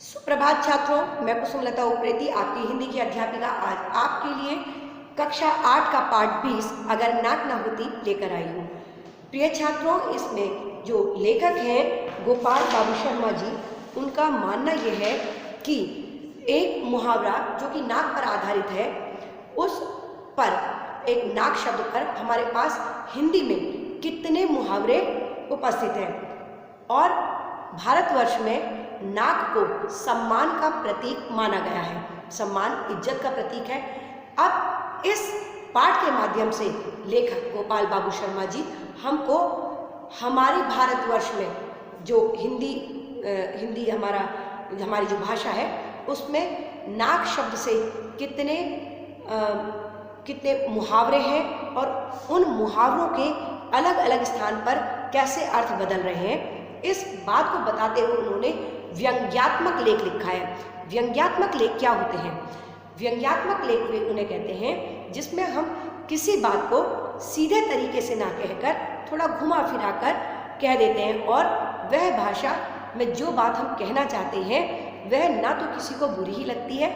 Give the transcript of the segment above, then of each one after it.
सुप्रभात छात्रों, मैं कुसुमलता उप्रेती आपकी हिंदी की अध्यापिका आज आपके लिए कक्षा 8 का पाठ 20 अगर नाक ना होती लेकर आई हूँ। प्रिय छात्रों, इसमें जो लेखक हैं गोपाल बाबू शर्मा जी, उनका मानना यह है कि एक मुहावरा जो कि नाक पर आधारित है, उस पर एक नाक शब्द पर हमारे पास हिंदी में कितने मुहावरे उपस्थित हैं और भारतवर्ष में नाक को सम्मान का प्रतीक माना गया है। सम्मान इज्जत का प्रतीक है। अब इस पाठ के माध्यम से लेखक गोपाल बाबू शर्मा जी हमको हमारे भारतवर्ष में जो हिंदी हमारी जो भाषा है उसमें नाक शब्द से कितने मुहावरे हैं और उन मुहावरों के अलग अलग स्थान पर कैसे अर्थ बदल रहे हैं, इस बात को बताते हुए उन्होंने व्यंग्यात्मक लेख लिखा है। व्यंग्यात्मक लेख क्या होते हैं? व्यंग्यात्मक लेख वे उन्हें कहते हैं जिसमें हम किसी बात को सीधे तरीके से ना कहकर थोड़ा घुमा फिरा कर कह देते हैं और वह भाषा में जो बात हम कहना चाहते हैं वह ना तो किसी को बुरी ही लगती है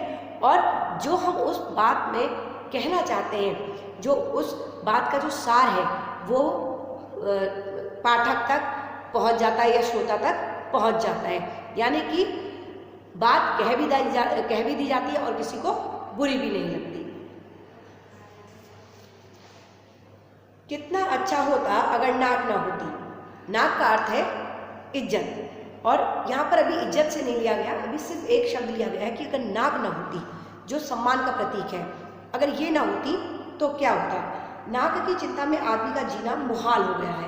और जो हम उस बात में कहना चाहते हैं, जो उस बात का जो सार है वो पाठक तक पहुंच जाता है या श्रोता तक पहुंच जाता है। यानी कि बात कह भी दी जाती है और किसी को बुरी भी नहीं लगती। कितना अच्छा होता अगर नाक ना होती। नाक का अर्थ है इज्जत और यहाँ पर अभी इज्जत से नहीं लिया गया, अभी सिर्फ एक शब्द लिया गया है कि अगर नाक ना होती जो सम्मान का प्रतीक है, अगर ये ना होती तो क्या होता। नाक की चिंता में आदमी का जीना मुहाल हो गया है।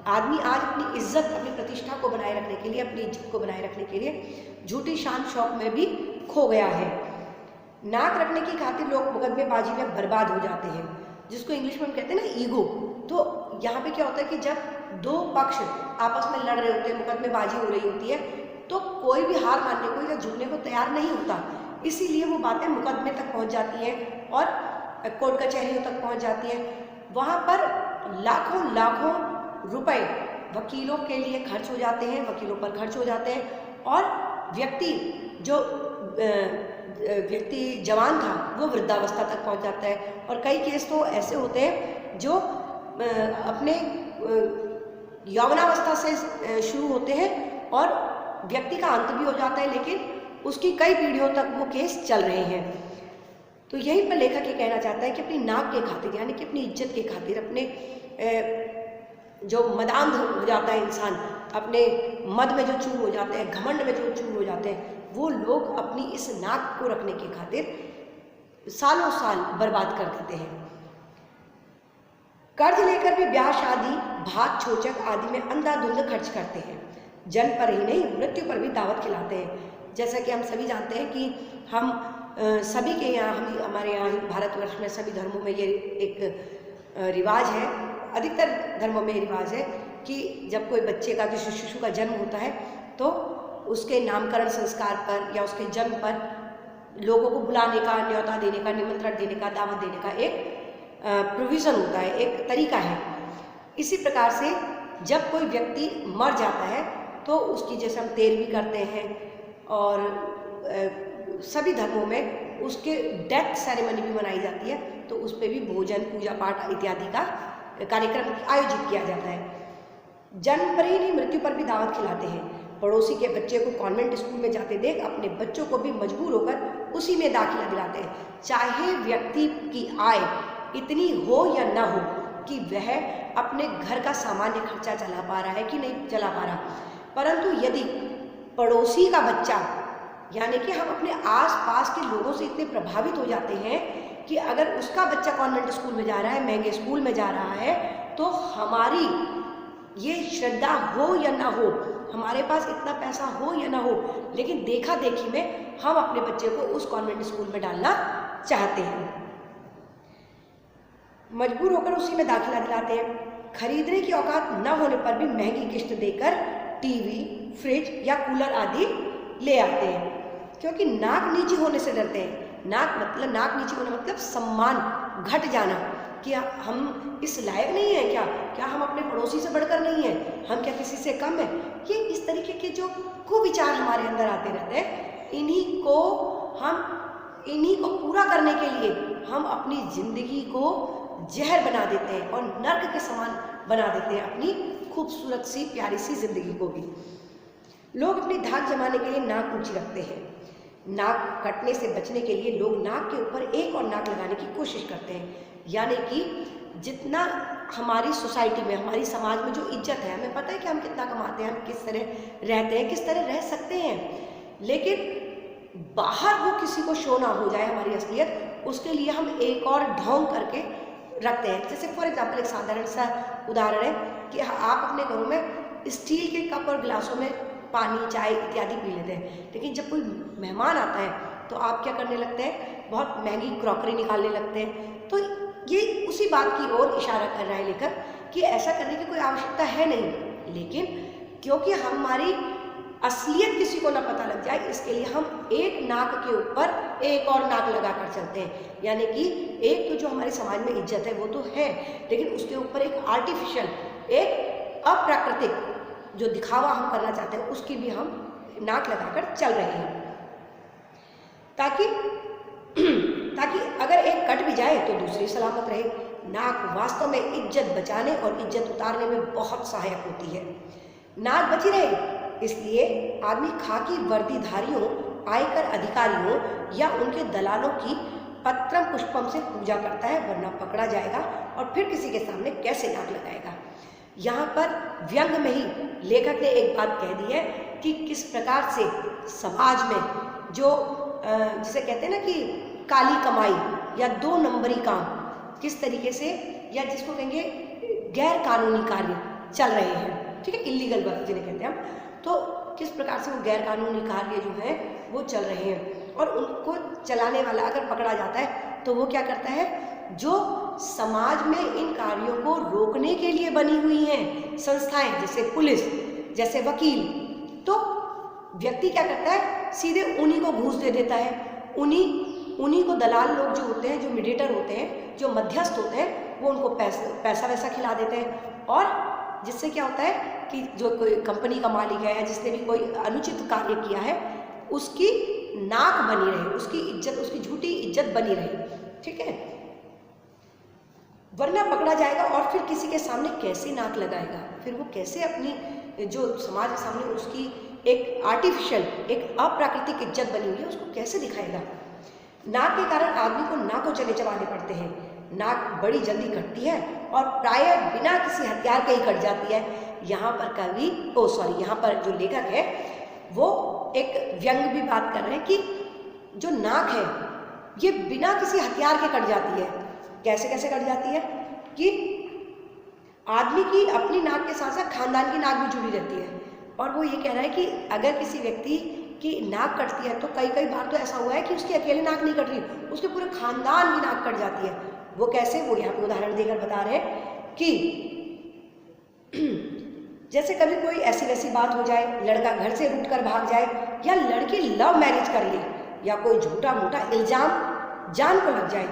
आदमी आज अपनी इज्जत, अपनी प्रतिष्ठा को बनाए रखने के लिए, अपनी इज्जत को बनाए रखने के लिए झूठी शान शौक में भी खो गया है। नाक रखने की खातिर लोग मुकदमेबाजी में बर्बाद हो जाते हैं, जिसको इंग्लिश में हम कहते हैं ना ईगो। तो यहाँ पे क्या होता है कि जब दो पक्ष आपस में लड़ रहे होते हैं, मुकदमेबाजी हो रही होती है, तो कोई भी हार मानने को या झुकने को तैयार नहीं होता। इसीलिए वो बातें मुकदमे तक पहुँच जाती हैं और कोर्ट कचहरियों तक पहुँच जाती हैं। वहाँ पर लाखों रुपए वकीलों के लिए खर्च हो जाते हैं, वकीलों पर खर्च हो जाते हैं और व्यक्ति जवान था वो वृद्धावस्था तक पहुंच जाता है। और कई केस तो ऐसे होते हैं जो अपने यौवनावस्था से शुरू होते हैं और व्यक्ति का अंत भी हो जाता है, लेकिन उसकी कई पीढ़ियों तक वो केस चल रहे हैं। तो यहीं पर लेखक ये कहना चाहता है कि अपनी नाक के खातिर, यानी कि अपनी इज्जत के खातिर, अपने जो मदांध हो जाता है इंसान, अपने मद में जो चूर हो जाते हैं, घमंड में जो चूर हो जाते हैं, वो लोग अपनी इस नाक को रखने की खातिर सालों साल बर्बाद कर देते हैं। कर्ज लेकर भी ब्याह शादी, भात छोचक आदि में अंधाधुंध खर्च करते हैं। जन्म पर ही नहीं, मृत्यु पर भी दावत खिलाते हैं। जैसा कि हम सभी जानते हैं कि हम सभी के यहाँ, हमारे यहाँ भारतवर्ष में सभी धर्मों में ये एक रिवाज है, अधिकतर धर्मों में रिवाज है कि जब कोई बच्चे का, किसी शिशु का जन्म होता है तो उसके नामकरण संस्कार पर या उसके जन्म पर लोगों को बुलाने का, न्योता देने का, निमंत्रण देने का, दावत देने का एक प्रोविज़न होता है, एक तरीका है। इसी प्रकार से जब कोई व्यक्ति मर जाता है तो उसकी, जैसे हम तेरहवीं करते हैं और सभी धर्मों में उसके डेथ सेरेमनी भी मनाई जाती है, तो उस पर भी भोजन, पूजा पाठ इत्यादि का कार्यक्रम आयोजित किया जाता है। जन्म पर ही नहीं, मृत्यु पर भी दावत खिलाते हैं। पड़ोसी के बच्चे को कॉन्वेंट स्कूल में जाते देख अपने बच्चों को भी मजबूर होकर उसी में दाखिला दिलाते हैं, चाहे व्यक्ति की आय इतनी हो या ना हो कि वह अपने घर का सामान्य खर्चा चला पा रहा है कि नहीं चला पा रहा। परंतु यदि पड़ोसी का बच्चा, यानी कि हम अपने आस पास के लोगों से इतने प्रभावित हो जाते हैं कि अगर उसका बच्चा कॉन्वेंट स्कूल में जा रहा है, महंगे स्कूल में जा रहा है, तो हमारी ये श्रद्धा हो या ना हो, हमारे पास इतना पैसा हो या ना हो, लेकिन देखा देखी में हम अपने बच्चे को उस कॉन्वेंट स्कूल में डालना चाहते हैं, मजबूर होकर उसी में दाखिला दिलाते हैं। खरीदने की औकात न होने पर भी महंगी किस्त देकर टीवी, फ्रिज या कूलर आदि ले आते हैं, क्योंकि नाक नीची होने से डरते हैं। नाक नीचे होना मतलब सम्मान घट जाना, कि हम इस लायक नहीं हैं क्या हम अपने पड़ोसी से बढ़कर नहीं हैं, हम क्या किसी से कम हैं। ये इस तरीके के जो कुविचार हमारे अंदर आते रहते हैं, इन्हीं को पूरा करने के लिए हम अपनी जिंदगी को जहर बना देते हैं और नर्क के समान बना देते हैं अपनी खूबसूरत सी प्यारी सी जिंदगी को भी। लोग अपनी धाक जमाने के लिए नाक ऊंची रखते हैं। नाक कटने से बचने के लिए लोग नाक के ऊपर एक और नाक लगाने की कोशिश करते हैं। यानी कि जितना हमारी सोसाइटी में, हमारी समाज में जो इज्जत है, हमें पता है कि हम कितना कमाते हैं, हम किस तरह रहते हैं, किस तरह रह सकते हैं, लेकिन बाहर वो किसी को शो ना हो जाए हमारी असलियत, उसके लिए हम एक और ढोंग करके रखते हैं। जैसे फॉर एग्जाम्पल एक साधारण सा उदाहरण है कि आप अपने घरों में स्टील के कप और गिलासों में पानी, चाय इत्यादि पी लेते हैं, लेकिन जब कोई मेहमान आता है तो आप क्या करने लगते हैं, बहुत महंगी क्रॉकरी निकालने लगते हैं। तो ये उसी बात की ओर इशारा कर रहा है लेखक कि ऐसा करने की कोई आवश्यकता है नहीं, लेकिन क्योंकि हमारी असलियत किसी को ना पता लग जाए, इसके लिए हम एक नाक के ऊपर एक और नाक लगा कर चलते हैं। यानी कि एक तो जो हमारे समाज में इज्जत है वो तो है, लेकिन उसके ऊपर एक आर्टिफिशियल, एक अप्राकृतिक जो दिखावा हम करना चाहते हैं उसकी भी हम नाक लगाकर चल रहे हैं, ताकि अगर एक कट भी जाए तो दूसरी सलामत रहे। नाक वास्तव में इज्जत बचाने और इज्जत उतारने में बहुत सहायक होती है। नाक बची रहे इसलिए आदमी खाकी वर्दीधारियों, आयकर अधिकारियों या उनके दलालों की पत्रम पुष्पम से पूजा करता है, वरना पकड़ा जाएगा और फिर किसी के सामने कैसे नाक लगाएगा। यहाँ पर व्यंग में ही लेखक ने एक बात कह दी है कि किस प्रकार से समाज में जो जिसे कहते हैं ना कि काली कमाई या 2 नंबरी काम किस तरीके से, या जिसको कहेंगे गैर कानूनी कार्य चल रहे हैं, ठीक है, इलीगल वर्क जिन्हें कहते हैं हम, तो किस प्रकार से वो गैर कानूनी कार्य जो है वो चल रहे हैं। और उनको चलाने वाला अगर पकड़ा जाता है तो वो क्या करता है, जो समाज में इन कार्यों को रोकने के लिए बनी हुई हैं संस्थाएं, जैसे पुलिस, जैसे वकील, तो व्यक्ति क्या करता है, सीधे उन्हीं को घूस दे देता है, उन्हीं को दलाल लोग जो होते हैं, जो मीडिएटर होते हैं, जो मध्यस्थ होते हैं, वो उनको पैसा वैसा खिला देते हैं। और जिससे क्या होता है कि जो कोई कंपनी का मालिक है या जिसने भी कोई अनुचित कार्य किया है उसकी नाक बनी रहे, उसकी इज्जत, उसकी झूठी इज्जत बनी रहे, ठीक है, वरना पकड़ा जाएगा और फिर किसी के सामने कैसे नाक लगाएगा, फिर वो कैसे अपनी जो समाज के सामने उसकी एक आर्टिफिशियल, एक अप्राकृतिक इज्जत बनी हुई है उसको कैसे दिखाएगा। नाक के कारण आदमी को नाकों चले चबाने पड़ते हैं। नाक बड़ी जल्दी कटती है और प्रायः बिना किसी हथियार के ही कट जाती है। यहाँ पर यहाँ पर जो लेखक है वो एक व्यंग भी बात कर रहे हैं कि जो नाक है ये बिना किसी हथियार के कट जाती है। कैसे कैसे कट जाती है कि आदमी की अपनी नाक के साथ साथ खानदान की नाक भी जुड़ी रहती है। और वो ये कह रहा है कि अगर किसी व्यक्ति की नाक कटती है तो कई बार तो ऐसा हुआ है कि उसकी अकेले नाक नहीं कट रही, उसके पूरे खानदान की नाक कट जाती है। वो कैसे, वो यहाँ पे उदाहरण देकर बता रहे हैं कि जैसे कभी कोई ऐसी वैसी बात हो जाए, लड़का घर से रूठ कर भाग जाए, या लड़की लव मैरिज कर ले, या कोई झूठा मूठा इल्जाम जान को लग जाए,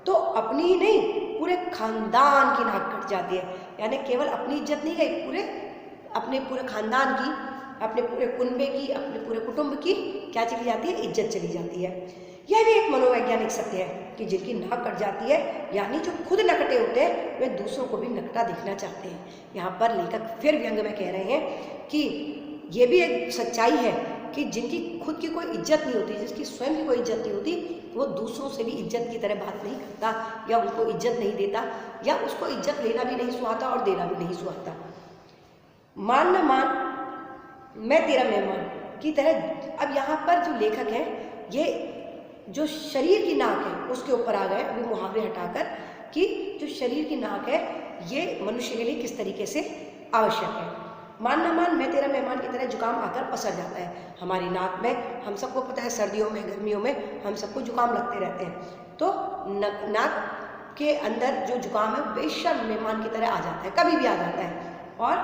तो अपनी ही नहीं पूरे खानदान की नाक कट जाती है। यानी केवल अपनी इज्जत नहीं गई, अपने पूरे खानदान की, अपने पूरे कुनबे की, अपने पूरे कुटुंब की क्या चली जाती है, इज्जत चली जाती है। यह भी एक मनोवैज्ञानिक सत्य है कि जिनकी नाक कट जाती है, यानी जो खुद नकटे होते हैं, वे दूसरों को भी नकटा दिखना चाहते हैं। यहाँ पर लेखक फिर व्यंग में कह रहे हैं कि ये भी एक सच्चाई है कि जिनकी खुद की कोई इज्जत नहीं होती, जिसकी स्वयं की कोई इज्जत नहीं होती, वो दूसरों से भी इज्जत की तरह बात नहीं करता, या उनको इज्जत नहीं देता, या उसको इज्जत लेना भी नहीं सुहाता और देना भी नहीं सुहाता। मान न मान मैं तेरा मेहमान की तरह। अब यहाँ पर जो लेखक है ये जो शरीर की नाक है उसके ऊपर आ गए, अभी मुहावरे हटाकर, कि जो शरीर की नाक है ये मनुष्य के लिए किस तरीके से आवश्यक है। मान न मान मैं तेरा मेहमान की तरह जुकाम आकर पसर जाता है हमारी नाक में। हम सबको पता है सर्दियों में, गर्मियों में हम सबको जुकाम लगते रहते हैं, तो नाक के अंदर जो जुकाम है बेशर्म मेहमान की तरह आ जाता है, कभी भी आ जाता है और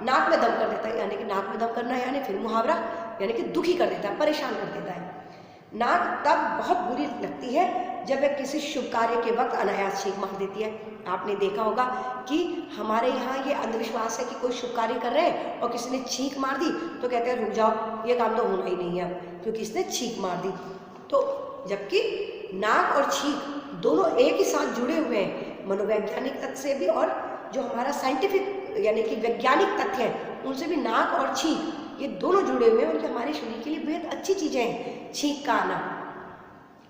नाक में दम कर देता है। यानी कि नाक में दम करना यानी फिर मुहावरा, यानी कि दुखी कर देता है, परेशान कर देता है। नाक तब बहुत बुरी लगती है जब वह किसी शुभ कार्य के वक्त अनायास छींक मार देती है। आपने देखा होगा कि हमारे यहाँ ये अंधविश्वास है कि कोई शुभ कार्य कर रहे हैं और किसी ने छींक मार दी तो कहते हैं रुक जाओ, ये काम तो होना ही नहीं है क्योंकि इसने छींक मार दी। तो जबकि नाक और छींक दोनों एक ही साथ जुड़े हुए हैं, मनोवैज्ञानिक तथ्य से भी और जो हमारा साइंटिफिक यानी कि वैज्ञानिक तथ्य हैं उनसे भी नाक और छींक ये दोनों जुड़े हुए हैं और ये हमारे शरीर के लिए बेहद अच्छी चीज़ें हैं छींक का आना।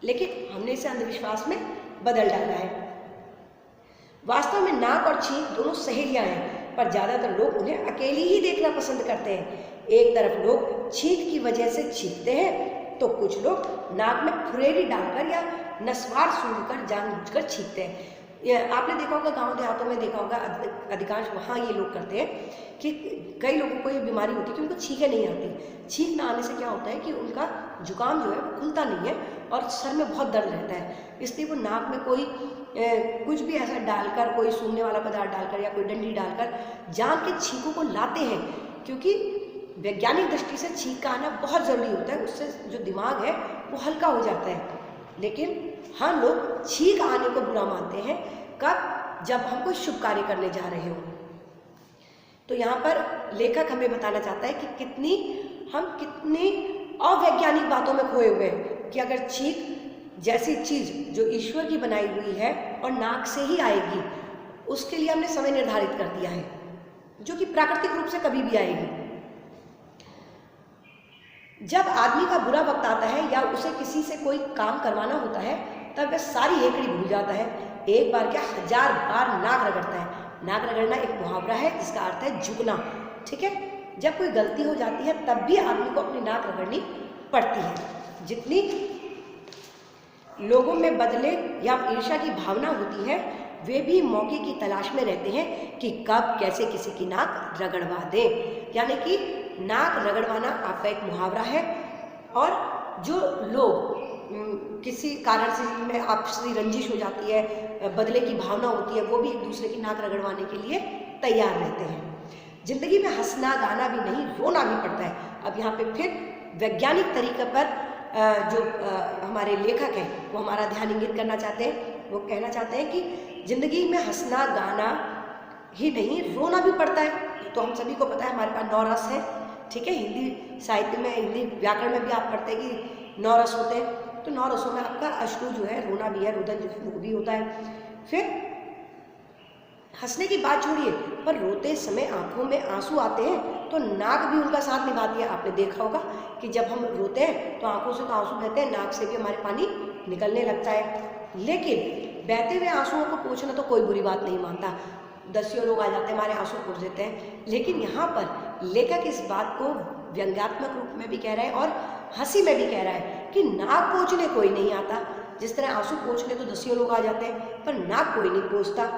लेकिन हमने इसे अंधविश्वास में बदल डाला है। वास्तव में नाक और छींक दोनों सहेलियां हैं, पर ज़्यादातर लोग उन्हें अकेली ही देखना पसंद करते हैं। एक तरफ लोग छींक की वजह से छींकते हैं तो कुछ लोग नाक में फुरेरी डालकर या नस्वार सूंघकर जानबूझकर छींकते हैं। आपने देखा होगा गांव देहातों में देखा होगा अधिकांश वहाँ ये लोग करते हैं कि कई लोगों को ये बीमारी होती है कि उनको छींकें नहीं आती। छींक ना आने से क्या होता है कि उनका जुकाम जो है वो खुलता नहीं है और सर में बहुत दर्द रहता है, इसलिए वो नाक में कोई कुछ भी ऐसा डालकर, कोई सूंघने वाला पदार्थ डालकर या कोई डंडी डालकर जान के छींकों को लाते हैं, क्योंकि वैज्ञानिक दृष्टि से छींक का आना बहुत ज़रूरी होता है, उससे जो दिमाग है वो हल्का हो जाता है। लेकिन हाँ, लोग छींक आने को बुरा मानते हैं कब, जब हम कोई शुभ कार्य करने जा रहे हो। तो यहाँ पर लेखक हमें बताना चाहता है कि कितनी अवैज्ञानिक बातों में खोए हुए हैं कि अगर छींक जैसी चीज़ जो ईश्वर की बनाई हुई है और नाक से ही आएगी, उसके लिए हमने समय निर्धारित कर दिया है जो कि प्राकृतिक रूप से कभी भी आएगी। जब आदमी का बुरा वक्त आता है या उसे किसी से कोई काम करवाना होता है तब वह सारी हेकड़ी भूल जाता है। एक बार क्या 1000 बार नाक रगड़ता है। नाक रगड़ना एक मुहावरा है जिसका अर्थ है झुकना, ठीक है। जब कोई गलती हो जाती है तब भी आदमी को अपनी नाक रगड़नी पड़ती है। जितनी लोगों में बदले या ईर्ष्या की भावना होती है, वे भी मौके की तलाश में रहते हैं कि कब कैसे किसी की नाक रगड़वा दें। यानी कि नाक रगड़वाना आपका एक मुहावरा है, और जो लोग किसी कारण से में आपसी रंजिश हो जाती है, बदले की भावना होती है, वो भी एक दूसरे की नाक रगड़वाने के लिए तैयार रहते हैं। जिंदगी में हंसना गाना भी नहीं, रोना भी पड़ता है। अब यहाँ पे फिर वैज्ञानिक तरीके पर जो हमारे लेखक हैं वो हमारा ध्यान इंगित करना चाहते हैं। वो कहना चाहते हैं कि जिंदगी में हंसना गाना ही नहीं, रोना भी पड़ता है। तो हम सभी को पता है हमारे पास 9 रस है, ठीक है। हिंदी साहित्य में, हिंदी व्याकरण में भी आप पढ़ते हैं कि 9 रस होते हैं। तो 9 रसों में आपका अश्रु जो है, रोना भी है, रुदन जो है वो भी होता है। फिर हंसने की बात छोड़िए, पर रोते समय आंखों में आंसू आते हैं तो नाक भी उनका साथ निभाती है। आपने देखा होगा कि जब हम रोते हैं तो आंखों से तो आंसू बहते हैं, नाक से भी हमारे पानी निकलने लगता है। लेकिन बहते हुए आंसुओं को पोंछना तो कोई बुरी बात नहीं मानता। 10 लोग आ जाते हैं, हमारे आंसू पोंछ देते हैं। लेकिन यहाँ पर लेखक इस बात को व्यंग्यात्मक रूप में भी कह रहा है और हंसी में भी कह रहा है कि नाक पोंछने कोई नहीं आता। जिस तरह आंसू पोंछने तो 10 लोग आ जाते हैं, पर नाक कोई नहीं पोंछता।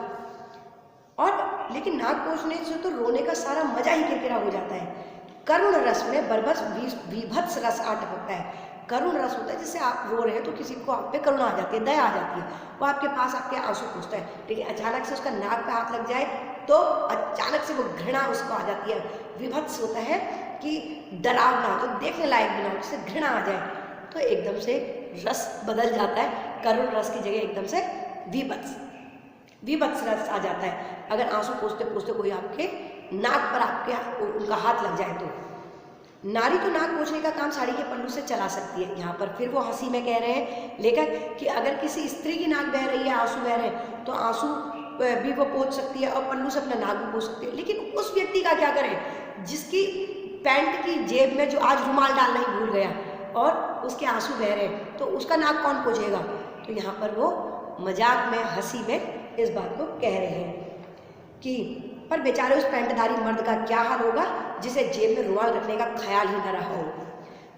और लेकिन नाक पोंछने से तो रोने का सारा मजा ही किरकिरा हो जाता है। करुण रस में बरबस विभत्स रस आ टपकता है। करुण रस होता है जिससे आप रो रहे हैं तो किसी को आप पे करुणा आ जाती है, दया आ जाती है, वो आपके पास आपके आंसू पूछता है। लेकिन अचानक से उसका नाक पे हाथ लग जाए तो अचानक से वो घृणा उसको आ जाती है। विभत्स होता है कि डरावना, तो देखने लायक भी ना हो, जिससे घृणा आ जाए तो एकदम से रस बदल जाता है। करुण रस की जगह एकदम से विभत्स रस आ जाता है। अगर आंसू पोंछते पोंछते कोई आपके नाक पर आपके उनका हाथ लग जाए तो। नारी तो नाक पोंछने का काम साड़ी के पल्लू से चला सकती है। यहाँ पर फिर वो हंसी में कह रहे हैं लेखक कि अगर किसी स्त्री की नाक बह रही है, आंसू बह रहे हैं, तो आंसू भी वो पोंछ सकती है और पल्लू से अपना नाक भी पोंछ सकती है। लेकिन उस व्यक्ति का क्या करें जिसकी पैंट की जेब में जो आज रुमाल डालना ही भूल गया और उसके आंसू बह रहे हैं, तो उसका नाक कौन पोंछेगा। तो यहाँ पर वो मजाक में, हंसी में इस बात को कह रहे हैं कि पर बेचारे उस पैंटधारी मर्द का क्या हाल होगा जिसे जेब में रुमाल रखने का ख्याल ही न रहा हो।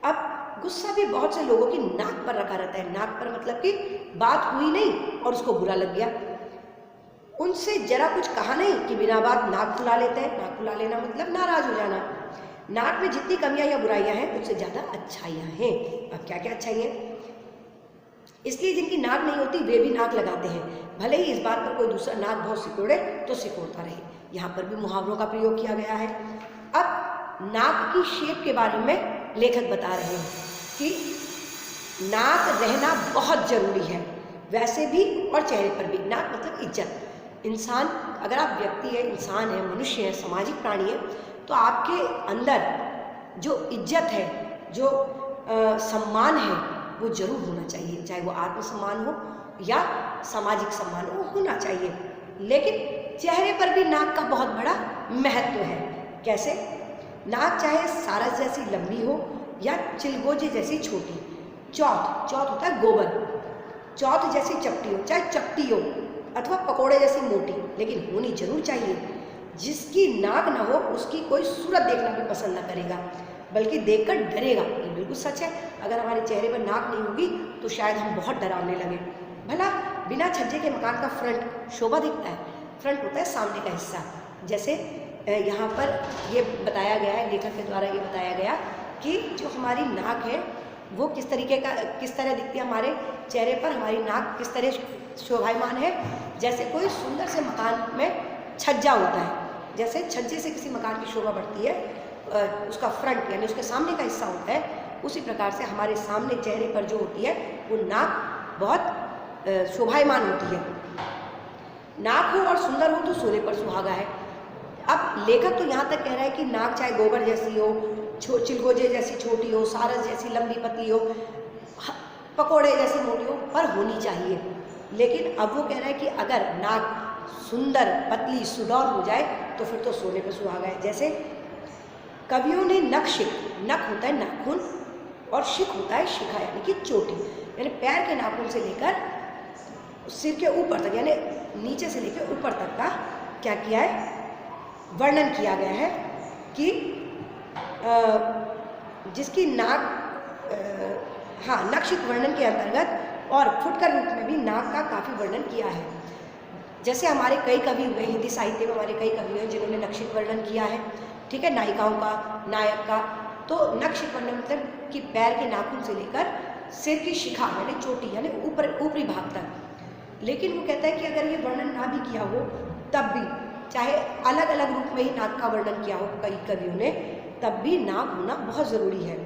अब गुस्सा भी बहुत से लोगों की नाक पर रखा रहता है। नाक पर मतलब कि बात हुई नहीं और उसको बुरा लग गया, उनसे जरा कुछ कहा नहीं कि बिना बात नाक फुला लेते हैं। नाक फुला लेना मतलब नाराज हो जाना। नाक में जितनी कमियां या बुराइयां हैं उससे ज़्यादा अच्छाइयां हैं। अब क्या क्या अच्छाइयां, इसलिए जिनकी नाक नहीं होती वे भी नाक लगाते हैं, भले ही इस बात पर कोई दूसरा नाक बहुत सिकोड़े तो सिकोड़ता रहे। यहाँ पर भी मुहावरों का प्रयोग किया गया है। अब नाक की शेप के बारे में लेखक बता रहे हैं कि नाक रहना बहुत ज़रूरी है, वैसे भी और चेहरे पर भी। नाक मतलब इज्जत। इंसान, अगर आप व्यक्ति है, इंसान है, मनुष्य है, सामाजिक प्राणी है, तो आपके अंदर जो इज्जत है, जो सम्मान है, वो जरूर होना चाहिए, चाहे वो आत्मसम्मान हो या सामाजिक सम्मान हो, होना चाहिए। लेकिन चेहरे पर भी नाक का बहुत बड़ा महत्व है। कैसे? नाक चाहे सारस जैसी लंबी हो या चिलगोजे जैसी छोटी। चौथ होता है गोबर, चौथ जैसी चपटी हो, चाहे चपटी हो अथवा पकोड़े जैसी मोटी, लेकिन होनी जरूर चाहिए। जिसकी नाक ना हो उसकी कोई सूरत देखना भी पसंद ना करेगा, बल्कि देखकर डरेगा। ये बिल्कुल सच है। अगर हमारे चेहरे पर नाक नहीं होगी तो शायद हम बहुत डरावने लगे। भला बिना छज्जे के मकान का फ्रंट शोभा दिखता है। फ्रंट होता है सामने का हिस्सा। जैसे यहाँ पर ये बताया गया है, लेखक के द्वारा ये बताया गया कि जो हमारी नाक है वो किस तरह दिखती है हमारे चेहरे पर। हमारी नाक किस तरह शोभायमान है। जैसे कोई सुंदर से मकान में छज्जा होता है, जैसे छज्जे से किसी मकान की शोभा बढ़ती है, उसका फ्रंट यानी उसके सामने का हिस्सा होता है, उसी प्रकार से हमारे सामने चेहरे पर जो होती है वो नाक बहुत शोभायमान होती है। नाक हो और सुंदर हो तो सोने पर सुहागा है। अब लेखक तो यहाँ तक कह रहा है कि नाक चाहे गोबर जैसी हो, चिलगोजे जैसी छोटी हो, सारस जैसी लंबी पतली हो, पकोड़े जैसी मोटी हो, पर होनी चाहिए। लेकिन अब वो कह रहा है कि अगर नाक सुंदर, पतली, सुडौल हो जाए तो फिर तो सोने पर सुहागा है। जैसे कवियों ने नख होता है नाखून और शिख होता है शिखा यानी कि चोटी, यानी पैर के नाखून से लेकर सिर के ऊपर तक, यानी नीचे से लेकर ऊपर तक का क्या किया है, वर्णन किया गया है कि जिसकी नाक नक्षिक वर्णन के अंतर्गत और फुटकर रूप में भी नाक का काफ़ी वर्णन किया है। जैसे हमारे कई कवि हुए, हिंदी साहित्य में हमारे कई कवि हुए जिन्होंने नक्षिक वर्णन किया है, ठीक है, नायिकाओं का, नायक का। तो नक्षिक वर्णन मतलब कि पैर के नाखून से लेकर सिर की शिखा यानी चोटी यानी ऊपरी भाग तक। लेकिन वो कहता है कि अगर ये वर्णन ना भी किया हो तब भी, चाहे अलग अलग रूप में ही नाक का वर्णन किया हो कई कवियों ने, तब भी नाक होना बहुत ज़रूरी है।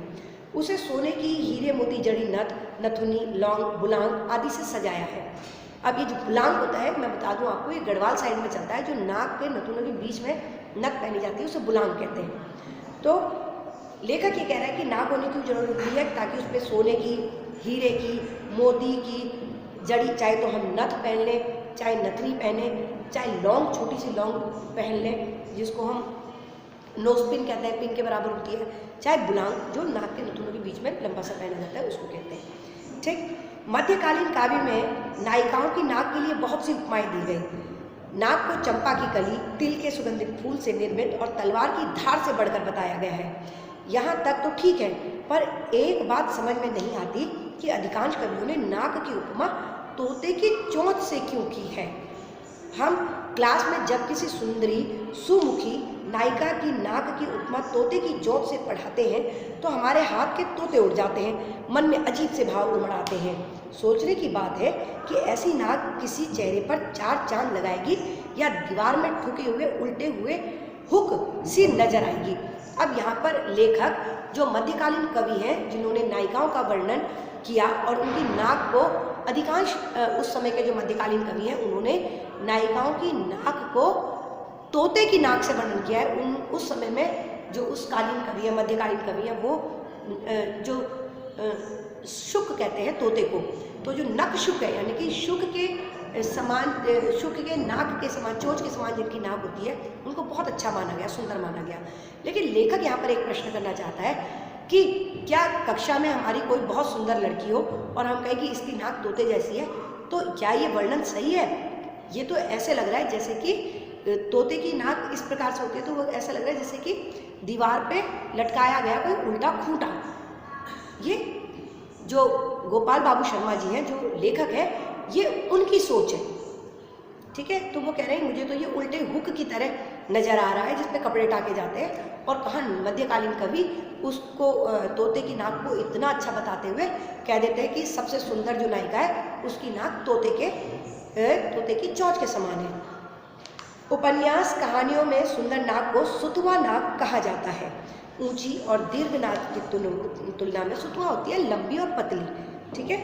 उसे सोने की, हीरे मोती जड़ी नथ, नथुनी, लौंग, बुलांग आदि से सजाया है। अब ये जो बुलांग होता है, मैं बता दूं आपको, ये गढ़वाल साइड में चलता है। जो नाक के नथुनों के बीच में नथ पहनी जाती है उसे बुलांग कहते हैं। तो लेखक ये कह रहा है कि नाक होने की जरूरत है ताकि उस पर सोने की, हीरे की, मोती की जड़ी, चाहे तो हम नथ पहन लें, चाहे नथनी पहने, चाहे लौंग, छोटी सी लौंग पहन लें जिसको हम नोजपिन कहते हैं, पिन के बराबर होती है, चाहे बुलांग जो नाक के नथुनों के बीच में लंबा सा पहना जाता है उसको कहते हैं। ठीक, मध्यकालीन काव्य में नायिकाओं की नाक के लिए बहुत सी उपमाएं दी गई। नाक को चंपा की कली, तिल के सुगंधित फूल से निर्मित और तलवार की धार से बढ़कर बताया गया है। यहाँ तक तो ठीक है, पर एक बात समझ में नहीं आती कि अधिकांश कवियों ने नाक की उपमा तोते की चोंच से क्यों की है। हम क्लास में जब किसी सुंदरी, सुमुखी नायिका की नाक की उपमा तोते की चोंच से पढ़ाते हैं तो हमारे हाथ के तोते उड़ जाते हैं, मन में अजीब से भाव उमड़ आते हैं। सोचने की बात है कि ऐसी नाक किसी चेहरे पर 4 चांद लगाएगी या दीवार में ठुके हुए उल्टे हुए हुक सी नजर आएगी। अब यहाँ पर लेखक जो मध्यकालीन कवि हैं जिन्होंने नायिकाओं का वर्णन किया और उनकी नाक को, अधिकांश उस समय के जो मध्यकालीन कवि हैं उन्होंने नायिकाओं की नाक को तोते की नाक से वर्णन किया है। उस समय में जो उस कालीन कवि है, मध्यकालीन कवि हैं, वो जो शुक कहते हैं तोते को, तो जो नख शुक है यानी कि शुक के समान, शुक के नाक के समान, चोंच के समान जिनकी नाक होती है, उनको बहुत अच्छा माना गया, सुंदर माना गया। लेकिन लेखक यहाँ पर एक प्रश्न करना चाहता है कि क्या कक्षा में हमारी कोई बहुत सुंदर लड़की हो और हम कहें कि इसकी नाक तोते जैसी है, तो क्या ये वर्णन सही है? ये तो ऐसे लग रहा है जैसे कि तोते की नाक इस प्रकार से होती है, तो वो ऐसा लग रहा है जैसे कि दीवार पे लटकाया गया कोई उल्टा खूंटा। ये जो गोपाल बाबू शर्मा जी हैं, जो लेखक है, ये उनकी सोच है, ठीक है। तो वो कह रहे हैं मुझे तो ये उल्टे हुक की तरह नजर आ रहा है जिसपे कपड़े टाके जाते हैं, और कहाँ मध्यकालीन कवि उसको तोते की नाक को इतना अच्छा बताते हुए कह देते हैं कि सबसे सुंदर जो नायिका है उसकी नाक तोते की चोंच के समान है। उपन्यास कहानियों में सुंदर नाक को सुतवा नाक कहा जाता है। ऊंची और दीर्घ नाक की तुलना में सुतवा होती है लंबी और पतली, ठीक है।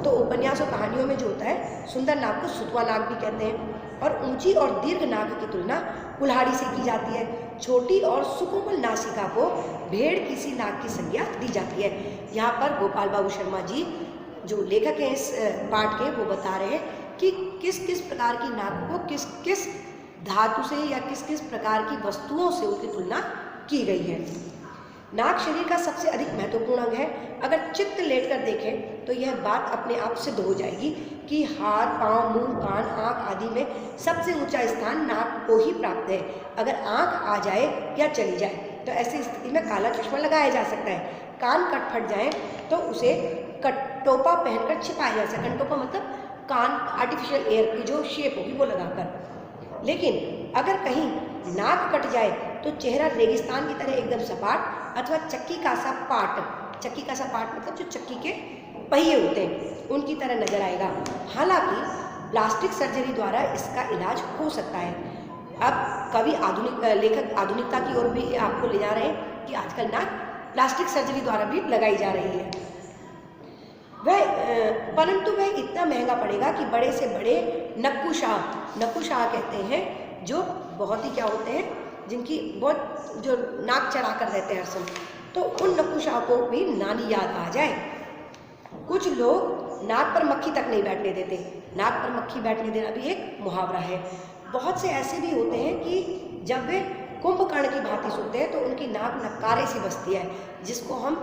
तो उपन्यास और कहानियों में जो होता है, सुंदर नाक को सुतवा नाक भी कहते हैं। और ऊंची और दीर्घ नाक की तुलना कुल्हाड़ी से की जाती है। छोटी और सुकोमल नासिका को भेड़ की सी नाक की संज्ञा दी जाती है। यहाँ पर गोपाल बाबू शर्मा जी जो लेखक हैं इस पाठ के, वो बता रहे हैं कि किस किस प्रकार की नाक को किस किस धातु से या किस किस प्रकार की वस्तुओं से उसकी तुलना की गई है। नाक शरीर का सबसे अधिक महत्वपूर्ण अंग है। अगर चित्त लेटकर देखें तो यह बात अपने आप सिद्ध हो जाएगी कि हाथ, पांव, मुंह, कान, आंख आदि में सबसे ऊंचा स्थान नाक को ही प्राप्त है। अगर आंख आ जाए या चली जाए तो ऐसी स्थिति में काला चश्मा लगाया जा सकता है। कान कट फट जाए तो उसे कटोपा पहनकर छिपाया जा सकता है। कटोपा मतलब कान आर्टिफिशियल एयर की जो शेप होगी वो लगाकर। लेकिन अगर कहीं नाक कट जाए तो चेहरा रेगिस्तान की तरह एकदम सपाट अथवा चक्की का सा पाट मतलब जो चक्की के पहिए होते हैं उनकी तरह नजर आएगा। हालांकि प्लास्टिक सर्जरी द्वारा इसका इलाज हो सकता है। अब कवि लेखक आधुनिकता की ओर भी आपको ले जा रहे हैं कि आजकल नाक प्लास्टिक सर्जरी द्वारा भी लगाई जा रही है। परंतु वह इतना महंगा पड़ेगा कि बड़े से बड़े नक्कुशाह कहते हैं, जो बहुत ही क्या होते हैं, जिनकी बहुत जो नाक चढ़ा कर रहते हैं हर समय, तो उन नक्कुशाह को भी नानी याद आ जाए। कुछ लोग नाक पर मक्खी तक नहीं बैठने देते। नाक पर मक्खी बैठने देना भी एक मुहावरा है। बहुत से ऐसे भी होते हैं कि जब वे कुंभकर्ण की भांति सोते हैं तो उनकी नाक नक्कारे सी बसती है, जिसको हम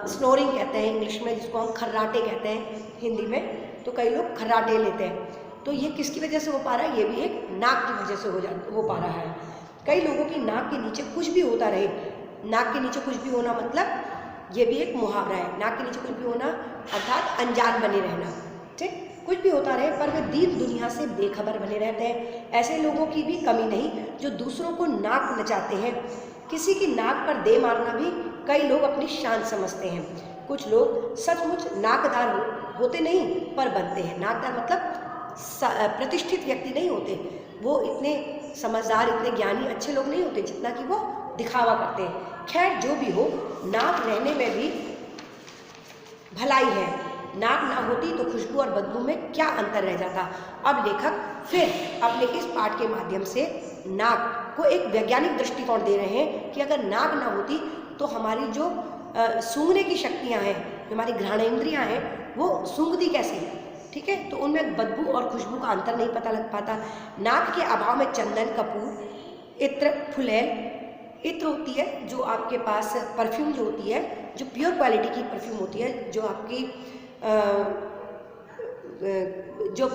स्नोरिंग कहते हैं इंग्लिश में, जिसको हम खर्राटे कहते हैं हिंदी में। तो कई लोग खर्राटे लेते हैं। तो ये किसकी वजह से हो पा रहा है? ये भी एक नाक की वजह से हो पा रहा है। कई लोगों की नाक के नीचे कुछ भी होता रहे। नाक के नीचे कुछ भी होना मतलब ये भी एक मुहावरा है। नाक के नीचे कुछ भी होना अर्थात अनजान बने रहना। ठीक, कुछ भी होता रहे पर वे दीन दुनिया से बेखबर बने रहते हैं। ऐसे लोगों की भी कमी नहीं जो दूसरों को नाक नचाते हैं। किसी की नाक पर दे मारना भी कई लोग अपनी शान समझते हैं। कुछ लोग सचमुच नाकदार होते नहीं पर बनते हैं। नाकदार मतलब प्रतिष्ठित व्यक्ति नहीं होते, वो इतने समझदार, इतने ज्ञानी, अच्छे लोग नहीं होते जितना कि वो दिखावा करते हैं। खैर जो भी हो, नाक रहने में भी भलाई है। नाक ना होती तो खुशबू और बदबू में क्या अंतर रह जाता। अब लेखक फिर अपने इस पाठ के माध्यम से नाक को एक वैज्ञानिक दृष्टिकोण दे रहे हैं कि अगर नाक ना होती तो हमारी जो सूंघने की शक्तियाँ हैं, हमारी घ्राणेंद्रियाँ हैं, वो सूंघती कैसे? ठीक है, तो उनमें बदबू और खुशबू का अंतर नहीं पता लग पाता। नाक के अभाव में चंदन, कपूर, इत्र, फुलैल, इत्र होती है जो आपके पास परफ्यूम जो होती है, जो प्योर क्वालिटी की परफ्यूम होती है, जो आपकी जो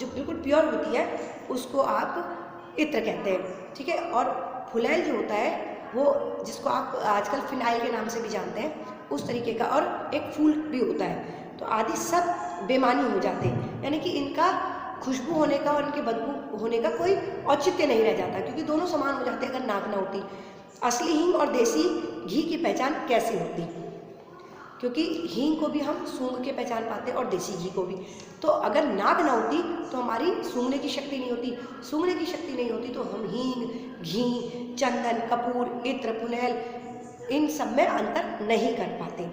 बिल्कुल प्योर होती है, उसको आप इत्र कहते हैं। ठीक है, और फुलैल जो होता है वो जिसको आप आजकल फिनाइल के नाम से भी जानते हैं, उस तरीके का, और एक फूल भी होता है। तो आदि सब बेमानी हो जाते हैं, यानी कि इनका खुशबू होने का और इनके बदबू होने का कोई औचित्य नहीं रह जाता, क्योंकि दोनों समान हो जाते अगर नाक ना होती। असली हींग और देसी घी की पहचान कैसे होती? क्योंकि हींग को भी हम सूंघ के पहचान पाते हैं और देसी घी को भी। तो अगर नाक ना होती तो हमारी सूंघने की शक्ति नहीं होती। सूंघने की शक्ति नहीं होती तो हम हींग, घी, चंदन, कपूर, इत्र, फुलैल, इन सब में अंतर नहीं कर पाते।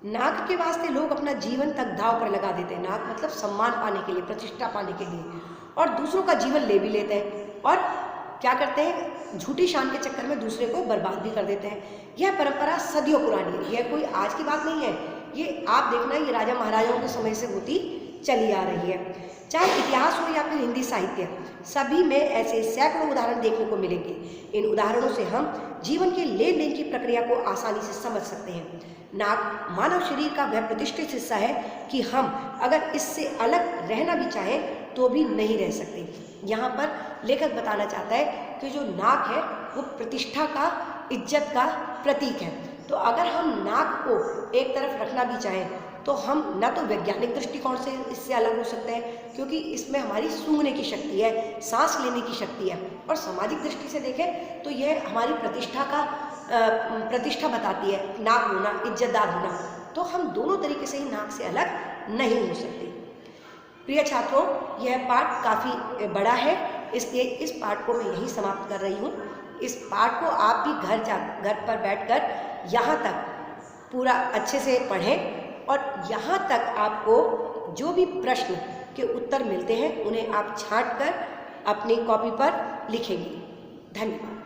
नाक के वास्ते लोग अपना जीवन तक दांव पर लगा देते हैं। नाक मतलब सम्मान पाने के लिए, प्रतिष्ठा पाने के लिए, और दूसरों का जीवन ले भी लेते हैं, और क्या करते हैं, झूठी शान के चक्कर में दूसरे को बर्बाद भी कर देते हैं। यह परंपरा सदियों पुरानी है, यह कोई आज की बात नहीं है। ये आप देखना, ये राजा महाराजाओं के समय से होती चली आ रही है। चाहे इतिहास हो या फिर हिंदी साहित्य, सभी में ऐसे सैकड़ों उदाहरण देखने को मिलेंगे। इन उदाहरणों से हम जीवन के लेन देन की प्रक्रिया को आसानी से समझ सकते हैं। नाक मानव शरीर का वह प्रतिष्ठित हिस्सा है कि हम अगर इससे अलग रहना भी चाहें तो भी नहीं रह सकते। यहाँ पर लेखक बताना चाहता है कि जो नाक है वो प्रतिष्ठा का, इज्जत का प्रतीक है। तो अगर हम नाक को एक तरफ रखना भी चाहें तो हम न तो वैज्ञानिक दृष्टिकोण से इससे अलग हो सकते हैं, क्योंकि इसमें हमारी सूंघने की शक्ति है, सांस लेने की शक्ति है, और सामाजिक दृष्टि से देखें तो यह हमारी प्रतिष्ठा बताती है, नाक होना, इज्जतदार होना। तो हम दोनों तरीके से ही नाक से अलग नहीं हो सकते। प्रिय छात्रों, यह पाठ काफ़ी बड़ा है, इसलिए इस पाठ को मैं यहीं समाप्त कर रही हूँ। इस पाठ को आप भी घर पर बैठकर यहाँ तक पूरा अच्छे से पढ़ें और यहाँ तक आपको जो भी प्रश्न के उत्तर मिलते हैं उन्हें आप छांट कर अपनी कॉपी पर लिखेंगे। धन्यवाद।